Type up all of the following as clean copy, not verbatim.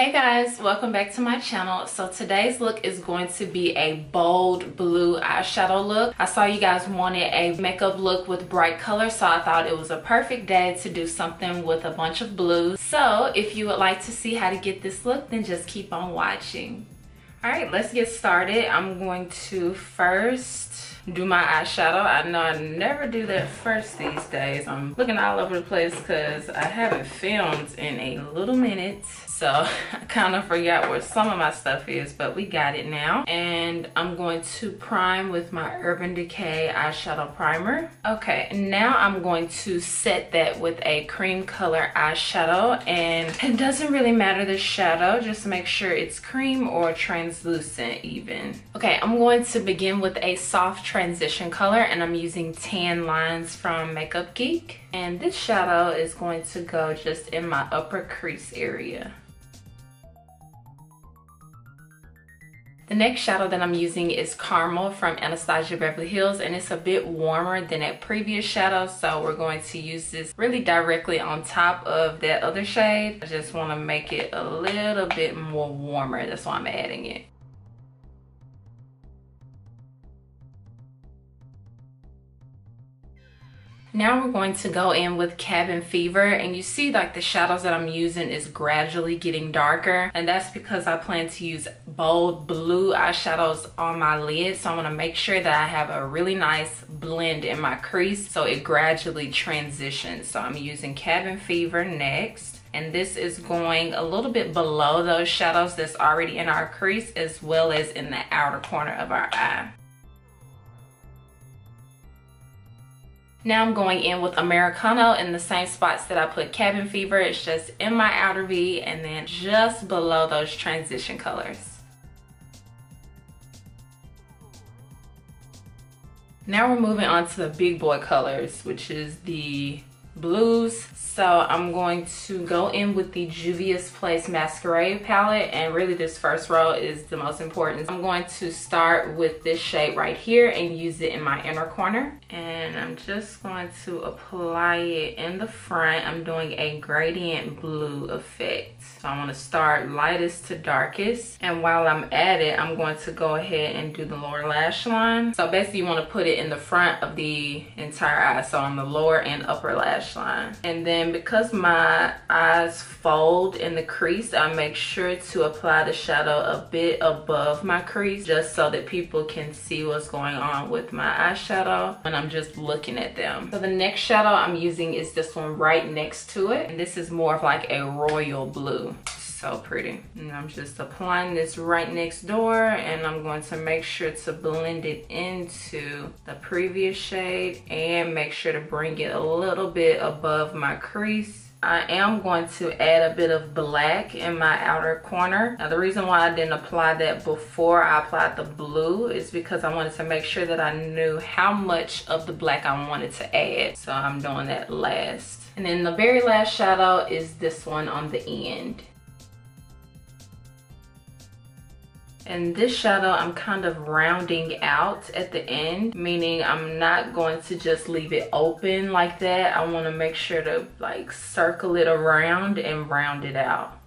Hey guys, welcome back to my channel. So today's look is going to be a bold blue eyeshadow look. I saw you guys wanted a makeup look with bright colors, so I thought it was a perfect day to do something with a bunch of blues. So if you would like to see how to get this look, then just keep on watching. Alright, let's get started. I'm going to first do my eyeshadow. I know I never do that first these days. I'm looking all over the place because I haven't filmed in a little minute. So I kind of forgot where some of my stuff is, but we got it now. And I'm going to prime with my Urban Decay eyeshadow primer. Okay, now I'm going to set that with a cream color eyeshadow. And it doesn't really matter the shadow, just make sure it's cream or translucent even. Okay, I'm going to begin with a soft transition color, and I'm using Tan Lines from Makeup Geek. And this shadow is going to go just in my upper crease area. The next shadow that I'm using is Caramel from Anastasia Beverly Hills, and it's a bit warmer than that previous shadow, so we're going to use this really directly on top of that other shade. I just want to make it a little bit more warmer, that's why I'm adding it. Now we're going to go in with Cabin Fever, and you see like the shadows that I'm using is gradually getting darker, and that's because I plan to use bold blue eyeshadows on my lid, so I want to make sure that I have a really nice blend in my crease so it gradually transitions. So I'm using Cabin Fever next, and this is going a little bit below those shadows that's already in our crease as well as in the outer corner of our eye. Now I'm going in with Americano in the same spots that I put Cabin Fever. It's just in my outer V and then just below those transition colors. Now we're moving on to the big boy colors, which is the blues. So I'm going to go in with the Juvia's Place Masquerade palette, and really this first row is the most important. I'm going to start with this shade right here and use it in my inner corner, and I'm just going to apply it in the front. I'm doing a gradient blue effect, so I want to start lightest to darkest, and while I'm at it I'm going to go ahead and do the lower lash line. So basically you want to put it in the front of the entire eye, so on the lower and upper lash line. And then because my eyes fold in the crease, I make sure to apply the shadow a bit above my crease just so that people can see what's going on with my eyeshadow when I'm just looking at them. So the next shadow I'm using is this one right next to it, and this is more of like a royal blue. So pretty. And I'm just applying this right next door, and I'm going to make sure to blend it into the previous shade and make sure to bring it a little bit above my crease. I am going to add a bit of black in my outer corner. Now the reason why I didn't apply that before I applied the blue is because I wanted to make sure that I knew how much of the black I wanted to add. So I'm doing that last. And then the very last shadow is this one on the end. And this shadow I'm kind of rounding out at the end, meaning I'm not going to just leave it open like that. I want to make sure to like circle it around and round it out.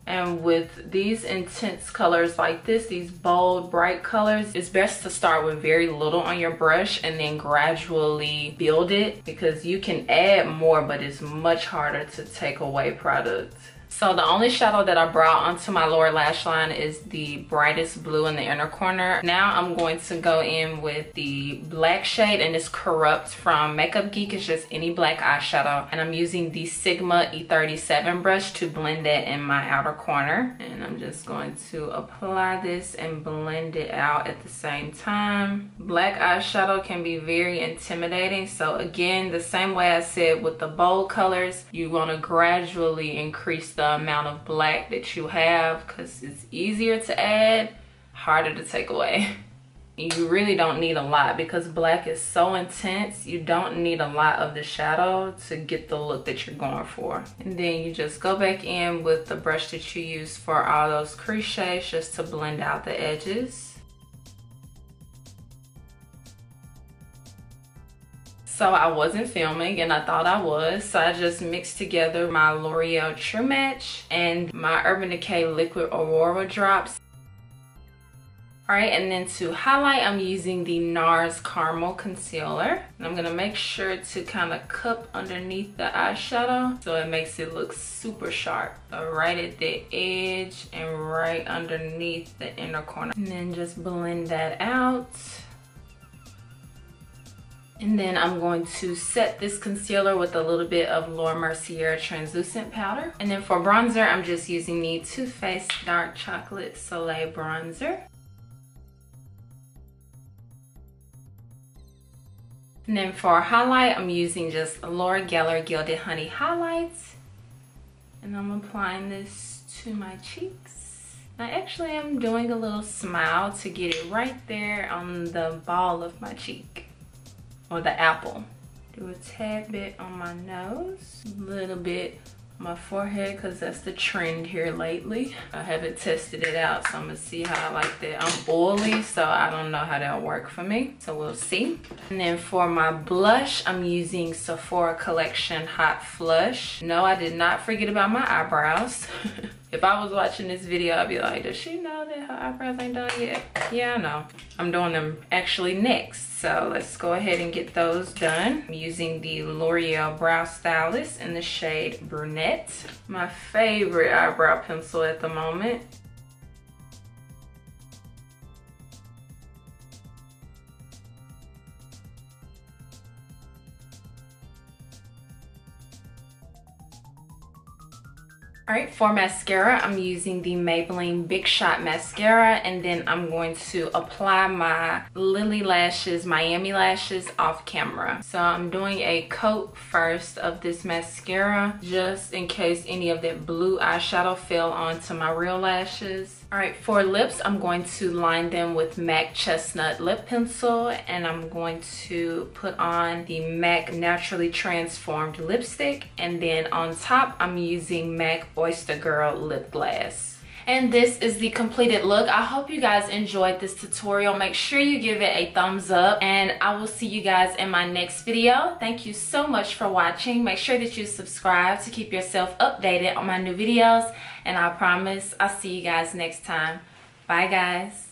And with these intense colors like this, these bold, bright colors, it's best to start with very little on your brush and then gradually build it, because you can add more, but it's much harder to take away product. So the only shadow that I brought onto my lower lash line is the brightest blue in the inner corner. Now I'm going to go in with the black shade, and it's Corrupt from Makeup Geek. It's just any black eyeshadow, and I'm using the Sigma E37 brush to blend that in my outer corner. And I'm just going to apply this and blend it out at the same time. Black eyeshadow can be very intimidating, so again, the same way I said with the bold colors, you want to gradually increase the amount of black that you have, because it's easier to add, harder to take away. You really don't need a lot because black is so intense. You don't need a lot of the shadow to get the look that you're going for. And then you just go back in with the brush that you use for all those crease shades just to blend out the edges. So I wasn't filming and I thought I was. So I just mixed together my L'Oreal True Match and my Urban Decay Liquid Aurora drops. Alright, and then to highlight, I'm using the NARS Caramel Concealer. And I'm going to make sure to kind of cup underneath the eyeshadow so it makes it look super sharp. So right at the edge and right underneath the inner corner. And then just blend that out. And then I'm going to set this concealer with a little bit of Mercier translucent powder. And then for bronzer, I'm just using the Too Faced Dark Chocolate Soleil Bronzer. And then for highlight, I'm using just Laura Geller Gilded Honey Highlights. And I'm applying this to my cheeks. I actually am doing a little smile to get it right there on the ball of my cheek. Or the apple. Do a tad bit on my nose. A little bit on my forehead because that's the trend here lately. I haven't tested it out, so I'm gonna see how I like that. I'm oily, so I don't know how that'll work for me. So we'll see. And then for my blush, I'm using Sephora Collection Hot Flush. No, I did not forget about my eyebrows. If I was watching this video, I'd be like, does she know that her eyebrows ain't done yet? Yeah, I know. I'm doing them actually next. So let's go ahead and get those done. I'm using the L'Oreal Brow Stylist in the shade Brunette. My favorite eyebrow pencil at the moment. Alright, for mascara, I'm using the Maybelline Big Shot mascara, and then I'm going to apply my Lilly lashes, Miami lashes, off camera. So I'm doing a coat first of this mascara, just in case any of that blue eyeshadow fell onto my real lashes. Alright, for lips, I'm going to line them with MAC Chestnut Lip Pencil, and I'm going to put on the MAC Naturally Transformed Lipstick, and then on top, I'm using MAC Oyster Girl Lip Gloss. And this is the completed look. I hope you guys enjoyed this tutorial. Make sure you give it a thumbs up, and I will see you guys in my next video. Thank you so much for watching. Make sure that you subscribe to keep yourself updated on my new videos, and I promise I'll see you guys next time. Bye guys.